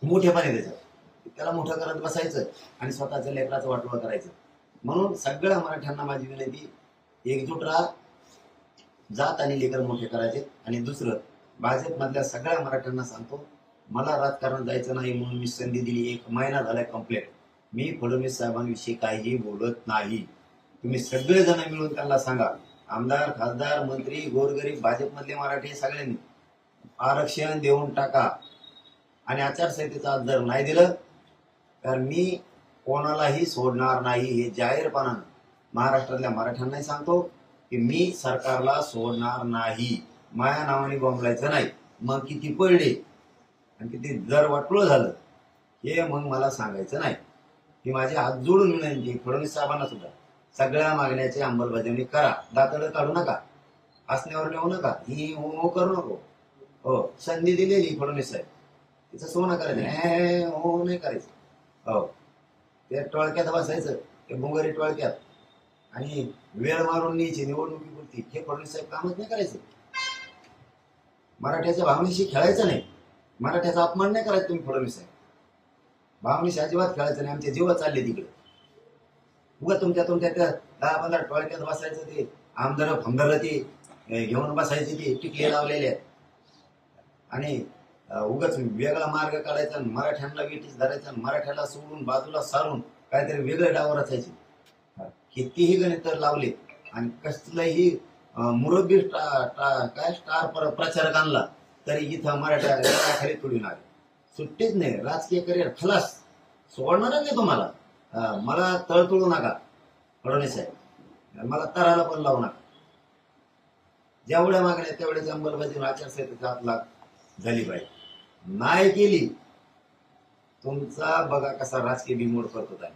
मोठेपणे त्याला मोठं करत बसायचं आणि स्वतःच्या लेकराचं वाटोळं करायचं. म्हणून सगळ्या मराठ्यांना माझी विनंती, एकजूट राहा, जात आणि लेकर मोठे करायचे. आणि दुसरं, भाजपमधल्या सगळ्या मराठ्यांना सांगतो, मला राजकारणात जायचं नाही म्हणून मी संधी दिली, 1 महिना झालाय कंप्लीट. मी फडणवीस साहेबांविषयी काहीही बोलत नाही. तुम्ही सगळेजण मिळून त्यांना सांगा, आमदार, खासदार, मंत्री, गोरगरीब, भाजपमधले मराठी सगळ्यांनी आरक्षण देऊन टाका. आणि आचारसंहितेचा जर नाही दिलं तर मी कोणालाही सोडणार नाही. हे जाहीरपणानं महाराष्ट्रातल्या मराठ्यांनाही सांगतो की मी सरकारला सोडणार नाही. माया नावाने बोंबलायचं नाही. मग किती पडले आणि किती जर वाटलं झालं हे मग मला सांगायचं नाही. ही माझी हात जोडून विनंती फडणवीस साहेबांना सुद्धा, सगळ्या मागण्याची अंमलबजावणी करा. दातडं काढू नका, हसण्यावर नेऊ नका, ही हो करू नको. हो, संधी दिलेली फडणवीस साहेब, तिचं सोनं करायचं, हो नाही करायचं. हो, ते टोळक्यात बसायचं, ते बुंगारी टोळक्यात, आणि वेळ मारून न्यायची निवडणुकीपुरती. हे फडणवीस साहेब कामच नाही करायचं. मराठ्याच्या भावनेशी खेळायचं नाही, मराठ्याचा अपमान नाही करायचा तुम्ही फडणवीस साहेब. भावनेशी अजिबात खेळायचं नाही. आमचे जीव चालले तिकडे. उगा तुमच्या त्या 10-15 टोळक्यात बसायचं, ते आमदार फमदार ते घेऊन बसायचे, ते टिकले लावलेले आणि उगाच वेगळा मार्ग काढायचा, मराठ्यांना वेटीस धरायचा, मराठ्याला सोडून बाजूला सारून काहीतरी वेगळे डाव रचायचे. कितीही गणित लावले आणि कसलंही मुरब्बी काय स्टार प्रचारक आणला तरी इथं मराठ्या खाली तुडून आले. सुट्टीच नाही. राजकीय करिअर खलास, सोडणारच नाही तुम्हाला. मला तळतळू नका फडणवीस साहेब, मला तराला पण लावू नका. जेवढ्या मागण्या तेवढ्याच अंमलबजावणी आचारसंहितेचा हात झाली पाहिजे. नाही केली तुमचा बघा कसा राजकीय बिमोड करतो आहे.